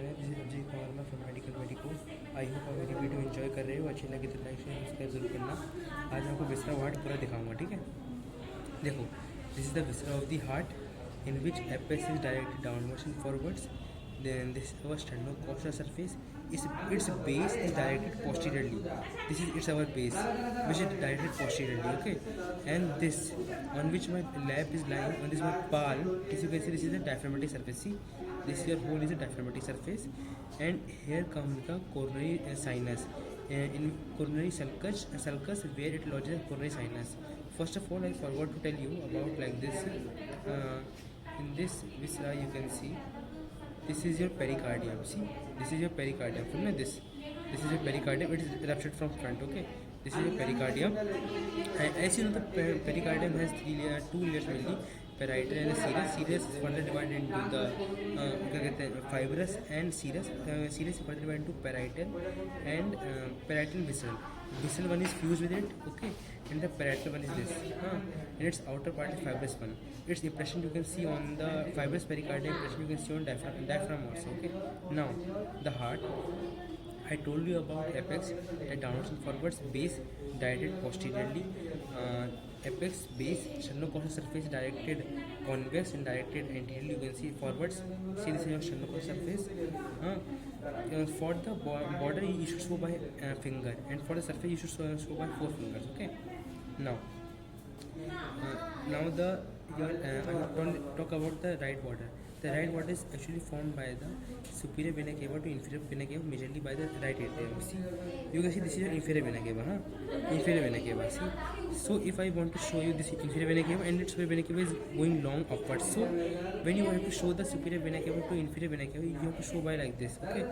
Channel. This is Abhijit Kumar from medical medico. I hope आप मेरी video enjoy कर रहे हो। अच्छी लगी तो लाइक शेयर सब्सक्राइब जरूर करना। आज मैं आपको विसरा वार्ड पूरा दिखाऊंगा, ठीक है। देखो, this is the viscera of the heart in which apex is directed downwards and forwards. Then this is our sternocostal surface. Its base is directed posteriorly. This is our base, which is directed posteriorly. Okay, and this on which my lap is lying on this my palm. As you can see, this is the diaphragmatic surface. See, this here hole is a diaphragmatic surface, and here comes the coronary sinus. In coronary sulcus where it lodges in coronary sinus. First of all, I forgot to tell you about like this. In this viscera you can see this is your pericardium. See, this is your pericardium. From this is your pericardium. It is ruptured from front. Okay, this is your pericardium. And as you know, the pericardium has two layers mainly, parietal and serous. Serous is further divided into the fibrous and serous. Serous is further divided into parietal and visceral. Visceral one is fused with it, okay, and the parietal one is this, and its outer part is fibrous one. Its impression you can see on the fibrous pericardium. Impression you can see on diaphragm also. Okay, now the heart. I told you about apex, that downwards and forwards, base directed posteriorly, apex base sternocostal surface directed convex and directed anteriorly. You can see forwards. See, this is your sternocostal surface. For the border you should show by finger, and for the surface you should show by 4 fingers. Okay, now I will talk about the right border. The right border is actually formed by the superior vena cava to inferior vena cava, majorly by the right atrium. See, you can see this is your inferior vena cava, inferior vena cava. See, so if I want to show you this inferior vena cava, and its superior vena cava is going long upwards. So when you have to show the superior vena cava to inferior vena cava, you have to show by like this. Okay,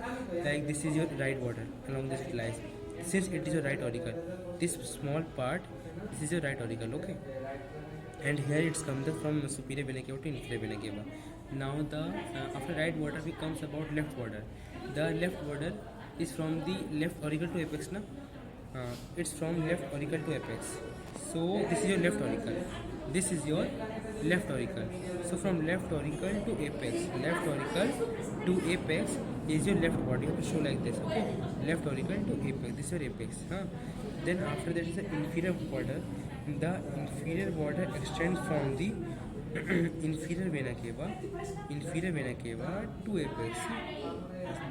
like this is your right border. Along this it lies. Since it is your right auricle, this small part, this is your right auricle. Okay, and here it's comes from superior vena cava to inferior vena cava. Now the after right border we comes about left border. The left border is from the left auricle to apex. It's from left auricle to apex. So this is your left auricle. This is your left auricle. So from left auricle to apex, left auricle to apex is your left border. You have to show like this. Okay, left auricle to apex. This is your apex. Then after that is the inferior border. The inferior border extends from the inferior vena cava to apex.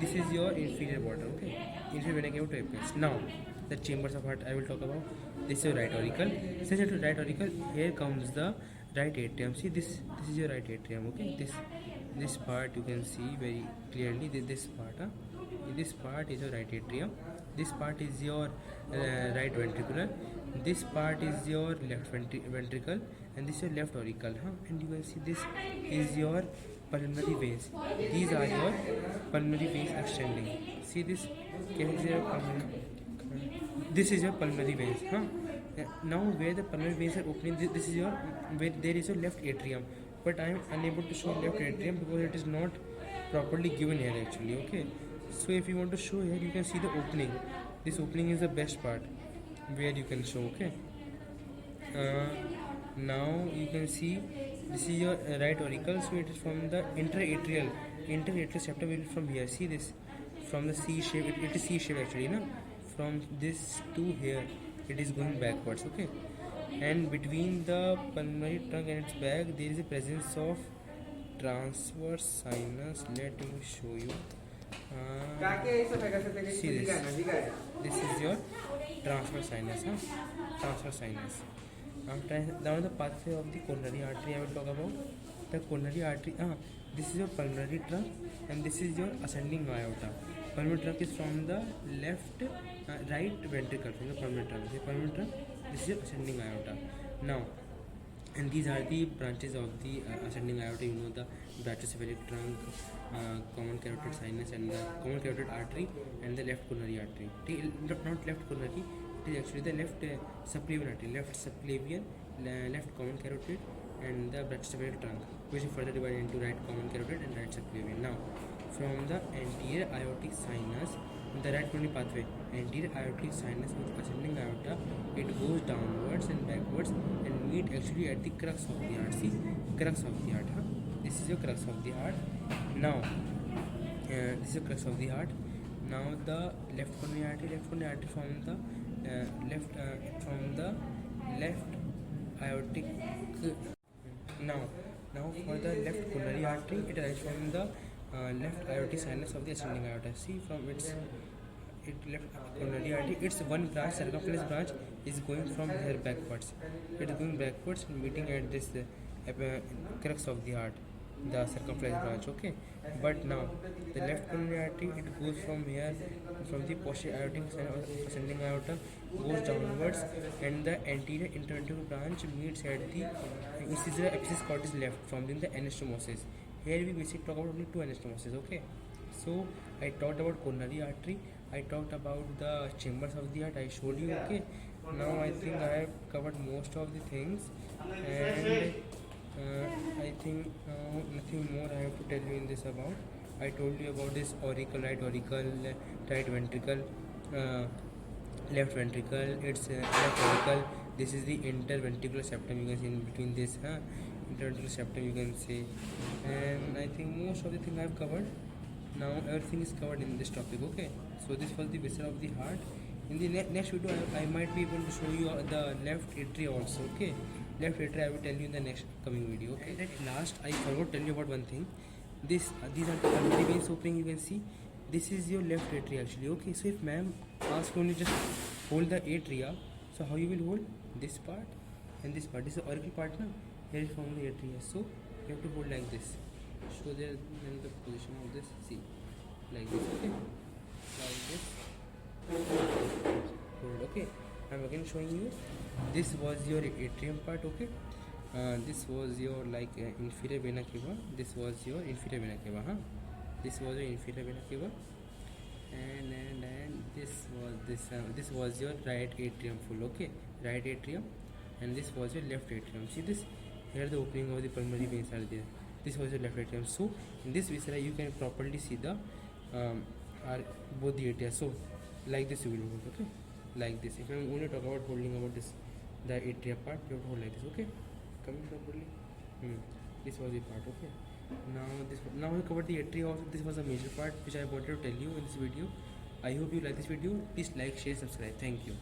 This is your inferior border. Okay, inferior vena cava to apex. Now the chambers of heart I will talk about. This is your right auricle. Since it is right auricle, here comes the right atrium. See, this is your right atrium. Okay, this part you can see very clearly. This part, this part is your right atrium. This part is your right ventricular. This part is your left ventricle, and this is your left auricle. And you can see this is your pulmonary veins. These are your pulmonary veins extending. See this? This is your pulmonary veins. Now where the pulmonary veins are opening, this is your where there is your left atrium. But I am unable to show left atrium because it is not properly given here actually. Okay, so if you want to show here, you can see the opening. This opening is the best part where you can show. Okay, now you can see this is your right auricle. So it is from the interatrial septum will be from here. See this, from the C shape. It is C shape actually, from this to here it is going backwards. Okay, and between the pulmonary trunk and its back there is a presence of transverse sinus. Let me show you. See this is your transverse sinus. Transverse sinus. Now the pathway of the coronary artery I will talk about. The coronary artery, this is your pulmonary trunk, and this is your ascending aorta. Pulmonary trunk is from the right ventricle, from the pulmonary trunk. The pulmonary trunk, this is your ascending aorta. Now, and these are the branches of the ascending aorta. You know, the brachiocephalic trunk, common carotid sinus, and the common carotid artery, and the left coronary artery. Not left coronary, it is actually the left subclavian artery, left common carotid, and the brachiocephalic trunk, which is further divided into right common carotid and right subclavian. Now, from the anterior aortic sinus, the right coronary pathway, anterior aortic sinus with ascending aorta, it goes downwards and backwards and meet actually at the crux of the heart. See, crux of the heart. This is your crux of the heart. Now, This is the crux of the heart. Now the left coronary artery from the left aortic. Now, for the left coronary artery, it arises from the left aortic sinus of the ascending aorta. See from its left coronary artery, its one branch, circumflex branch, is going from here backwards. It is going backwards and meeting at this crux of the heart, the circumflex branch. Okay, but now the left coronary artery, it goes from here, from the posterior aortic ascending aorta, goes downwards, and the anterior interventricular branch meets at the incisor epiphysis cordis left, forming the anastomosis. Here we basically talk about only two anastomoses. Okay, so I talked about coronary artery, I talked about the chambers of the heart, I showed you. Okay, now I think I have covered most of the things, and I think nothing more I have to tell you in this about. I told you about this auricle, right right ventricle, left ventricle, it's left auricle. This is the interventricular septum, you can see in between this interventricular septum, you can see. And I think most of the thing I have covered. Now everything is covered in this topic. Okay, so this was the viscera of the heart. In the next video I might be able to show you the left atria also. Okay, left atria I will tell you in the next coming video. Okay, and at last I forgot to tell you about one thing. These are the pulmonary veins opening, you can see. This is your left atria actually. Okay, so if ma'am asks only just hold the atria, so how you will hold this part and this part? This is the auricle part now. Here is from the atria, so you have to hold like this. So there then the position of this, see, like this. Okay, like this. Hold. Okay, I'm again showing you. This was your atrium part. Okay, this was your like inferior vena cava. This was your inferior vena cava. This was your inferior vena cava, and this was your right atrium full. Okay, right atrium, and this was your left atrium. See this? Here the opening of the pulmonary veins are there. This was your left atrium. So in this viscera you can properly see the both the atria. So like this you will hold. Okay, like this. If I only talk about holding about this, the atria part, you have to hold like this. Okay, coming properly. This was the part. Okay, now we covered the atria also. This was a major part which I wanted to tell you in this video. I hope you like this video. Please like, share, subscribe. Thank you.